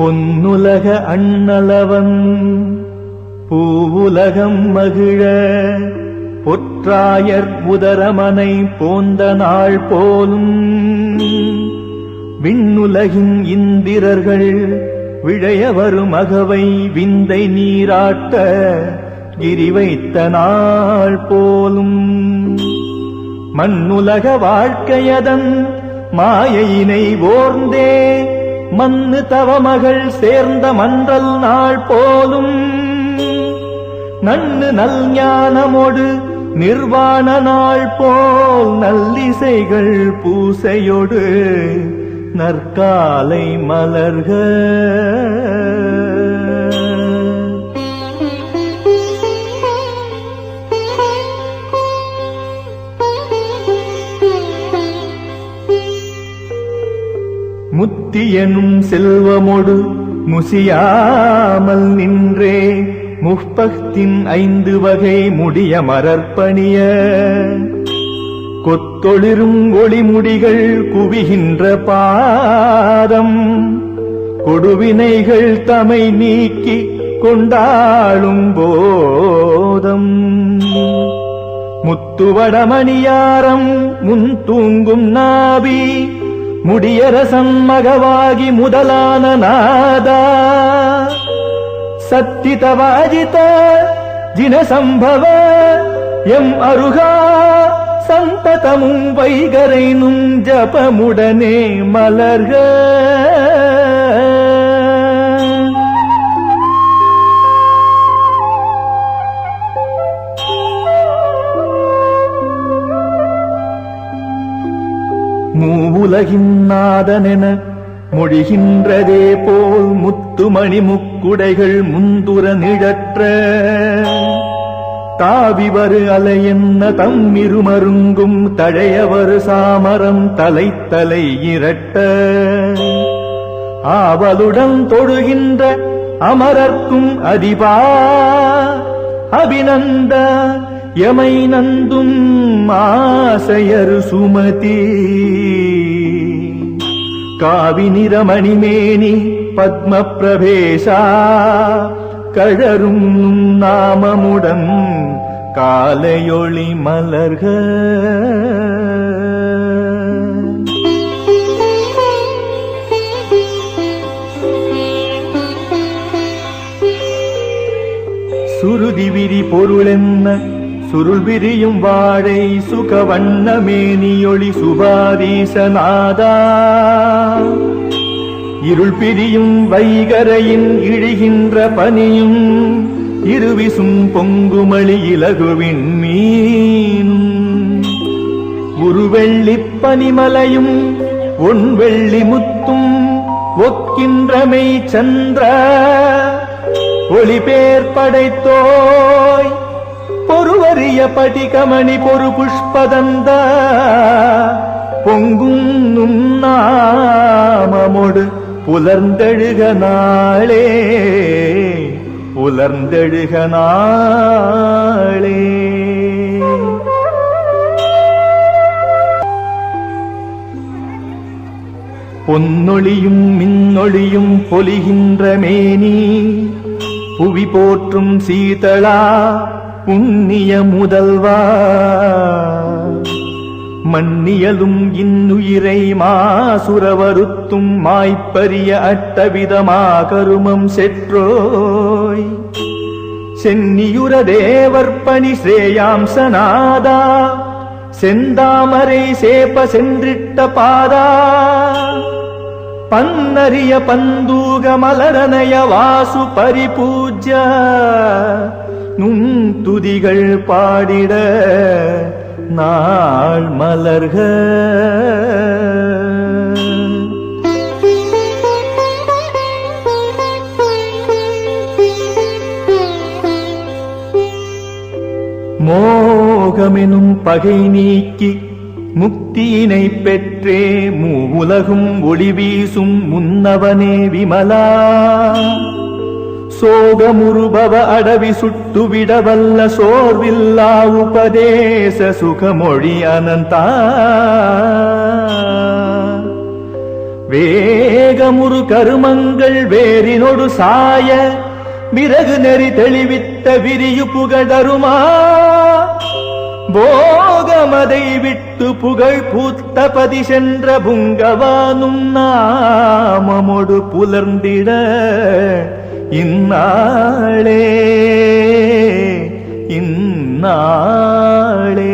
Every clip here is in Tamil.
பொன்னுலக அண்ணலவன் பூவுலகம் மகிழ பொற்றாயர் உதரமனை போந்த நாள் போலும் விண்ணுலகின் இந்திரர்கள் விழைய வரும் அகவை விந்தை நீராட்ட கிரி வைத்த நாள் போலும் மண்ணுலக வாழ்க்கையதன் மாயையினை ஓர்ந்தே மண்ணு தவமகள் சேர்ந்த மன்றல் நாள் போலும் நன்னு நல் ஞானமோடு நிர்வாண நாள் போல் நல்லிசைகள் பூசையோடு நற்காலை மலர்க முத்தியனும் செல்வமோடு முசியாமல் நின்றே முப்பத்தின் 5 வகை முடிய மரற்பணிய கொத்தொளிரும் ஒளிமுடிகள் குவிகின்ற பாதம் கொடுவினைகள் தமை நீக்கி கொண்டாளும் போதம் முத்துவடமணியாரம் முன் தூங்கும் நாபி முடியரசன் மகவாகி முதலான நாதா சத்திதவாஜித ஜினசம்பவ எம் அருகா சந்ததமும் வைகரைனும் ஜபமுடனே மலர்க மூவுலகின் நாதனென மொழிகின்றதே போல் முத்துமணி முக்குடைகள் முந்துர நிழற்ற தாவிவரு அலை என்ன தம்மிருமருங்கும் தழையவரு சாமரம் தலை இரட்ட ஆவலுடன் தொழுகின்ற அமரர்க்கும் அதிபா அபிநந்த யமை நந்தும் ஆசையரு சுமதி காவி நிறமணிமேனி பத்ம பிரபேசா கழரும் நாமமுடன் காலையொளி மலர்க சுருதி விரி பொருளென்ன சுருள் விரியும் வாழை சுகவண்ண மேனியொளி சுபாதீசநாதா இருள் பிரியும் வைகரையின் இழிகின்ற பனியும் இருவிசும் பொங்குமளி இலகுவின் மீனும் உருவெள்ளிப் பனிமலையும் ஒன்வெள்ளி முத்தும் ஒக்கின்றமை சந்திர ஒளி பேர் படைத்தோய் பொருவரிய படிகமணி பொரு புஷ்பதந்த பொங்கும் நாமமொடு புலர்ந்தெழுக நாளே புலர்ந்தெழுக நாளே பொன்னொளியும் மின்னொளியும் பொலிகின்ற மேனி புவி போற்றும் சீதளா புண்ணிய முதல்வா மன்னியலும் இன்னுயிரை மாசுரவருத்தும் மாய்ப்பரிய அட்டவிதமா கருமம் செற்றோய் சென்னியுர தேவர்பணி ஸ்ரேயாம்சநாதா செந்தாமரை சேப்ப சென்றிட்ட பாதா பன்னரிய பந்தூக மலரனய வாசு பரிபூஜ்ய நுண் துதிகள் பாடிட நாள் மலர்க மோகமெனும் பகை நீக்கி முக்தியினை பெற்றே மூவுலகும் ஒளி வீசும் முன்னவனே விமலா சோகமுருபவ அடவி சுட்டுவிடவல்ல சோர்வில்லா உபதேச சுகமொழி அனந்தா வேகமுறு கருமங்கள் வேரினொடு சாய விறகு நெறி தெளிவித்த விரியு புகழருமா போகமதை விட்டு புகழ் பூத்த பதி சென்ற புங்கவானும் நாமமொடு புலர்ந்திட இந்நாளே இந்நாளே.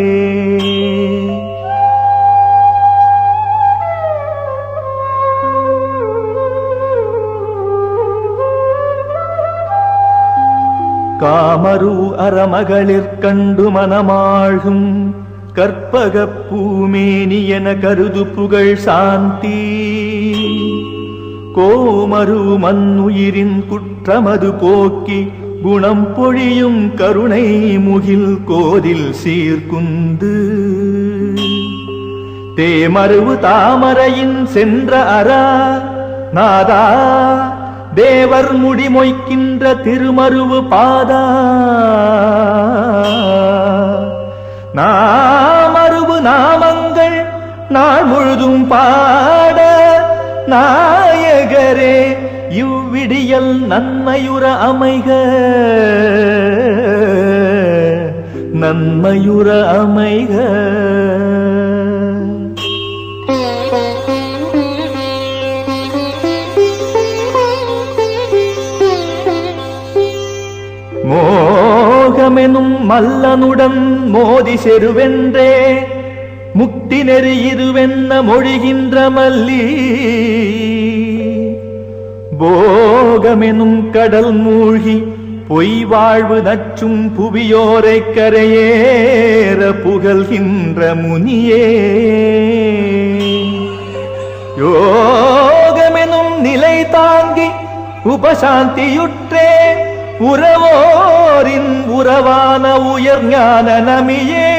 காமரு அறமகளிற்கண்டு மனமாழ்கும் கற்பகப் பூமேனி என கருது புகழ் சாந்தி கோமரு மன்னுயிரின் குற்றமது போக்கி குணம் பொழியும் கருணை முகில் கோதில் சீர்குந்து தேமருவு தாமரையின் சென்ற அரா நாதா தேவர் முடிமொய்க்கின்ற திருமருவு பாதா நாமருவு நாமங்கள் நாள் முழுதும் பாட நாயகரே இவ்விடியல் நன்மையுற அமைக நன்மையுற அமைக. மோகமெனும் மல்லனுடன் மோதி செருவென்றே முக்தி நெறி இதுவென்ன மொழிகின்ற மல்லி போகமெனும் கடல் மூழ்கி பொய் வாழ்வு நச்சும் புவியோரை கரையேற புகழ்கின்ற முனியே யோகமெனும் நிலை தாங்கி உபசாந்தியுற்றே உறவோரின் உறவான உயர் ஞான நமியே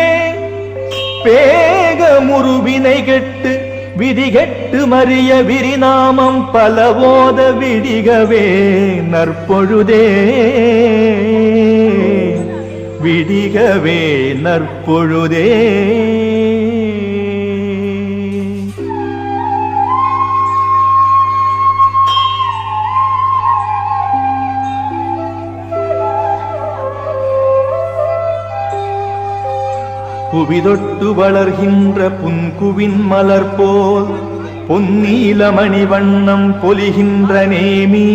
பேகமுருவினை கெட்டு விதிகெட்டு மறிய விரிநாமம் பலவோத விடிகவே நற்பொழுதே விடிகவே நற்பொழுதே. புவிதொட்டு வளர்கின்ற புன்குவின் மலர் போல் பொன்னீலமணி வண்ணம் பொலிகின்ற நேமி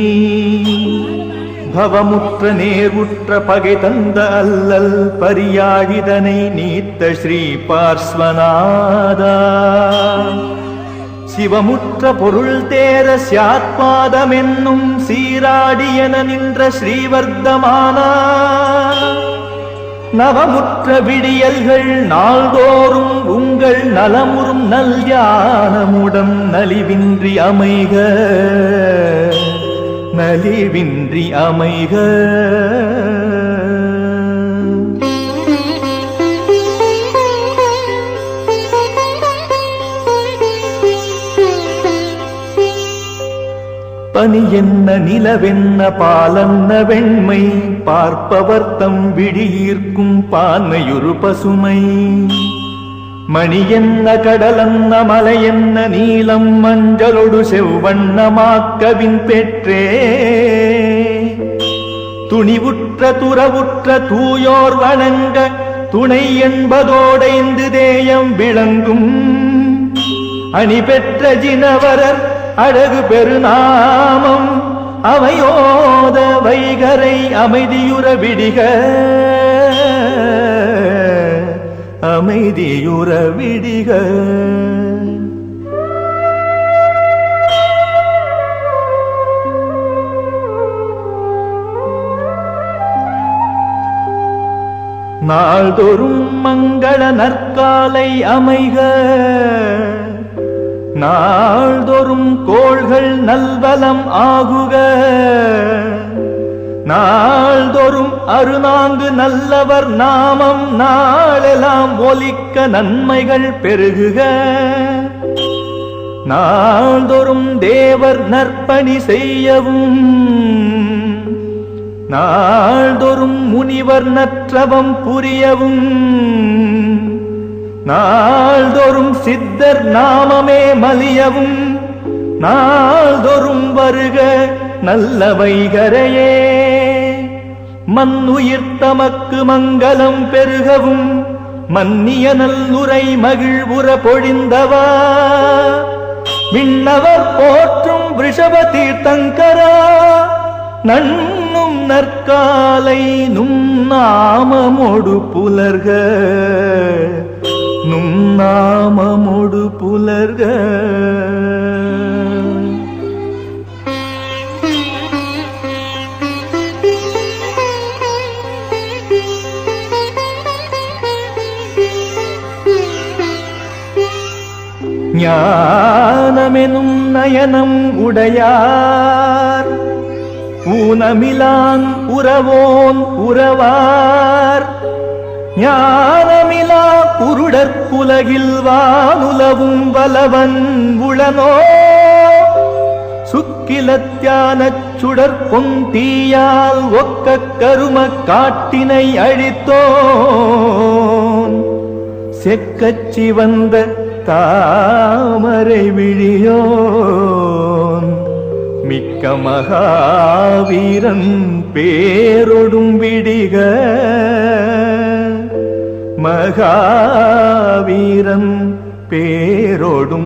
பவமுற்ற நேர்வுற்ற பகை தந்த அல்லல் பரியாழிதனை நீத்த ஸ்ரீ பார்ஸ்வநாதா சிவமுற்ற பொருள் தேர சியாத்பாதமென்னும் சீராடியன நின்ற ஸ்ரீவர்த்தமானா நவமுற்ற விடியல்கள் நாள்தோறும் உங்கள் நலமுறும் நல் ஞானமுடன் நலிவின்றி அமைக நலிவின்றி அமைக. பனி என்ன நிலவென்ன பாலன்ன வெண்மை பார்ப்பவர் தம் விழியீர்க்கும் பான்மையுறு பசுமை மணி என்ன கடலன்ன மலை என்ன நீலம் மஞ்சளொடு செவ்வண்ணமாக்கவின் பெற்றே துணிவுற்ற துறவுற்ற தூயோர் வணங்க துணை என்பதோடைந்து தேயம் விளங்கும் அணி பெற்ற ஜினவரர் அழகு பெருநாமம் அவையோத வைகரை அமைதியுற விடிக அமைதியுற விடிக. நாள்தோறும் மங்கள நற்காலை அமைக நாள்தோறும் கோள்கள் நல்வலம் ஆகுக நாள்தோறும் அருநான்கு நல்லவர் நாமம் நாளெல்லாம் ஒலிக்க நன்மைகள் பெருகுக நாள்தோறும் தேவர் நற்பணி செய்யவும் நாள்தோறும் முனிவர் நற்றவம் புரியவும் நாள்தோறும் சித்தர் நாமமே மலியவும் நாள்தொறும் வருக நல்ல வைகரையே. மண்ணுயிர் தமக்கு மங்களம் பெருகவும் மன்னிய நல்லுரை மகிழ்வுற பொழிந்தவா. விண்ணவர் போற்றும் ரிஷப தீர்த்தங்கரா, நன்னும் நற்காலை நும் நாமமொடு புலர்க, நும் நாமமொடு புலர்க. ஞானமெனும் நயனம் உடையார், ஊனமிலான் உறவோன் உறவார். ஞானமிலா குருடற்குலகில் வானுலவும் வலவன் உளனோ. சுக்கிலத்தியானச் சுடற்பொன் தீயால் ஒக்க கரும காட்டினை அழித்தோன். செக்கச்சி வந்த தாமரை விழியோன், மிக்க மகாவீரன் பேரொடும் விடிக, மகாவீரன் பேரொடும்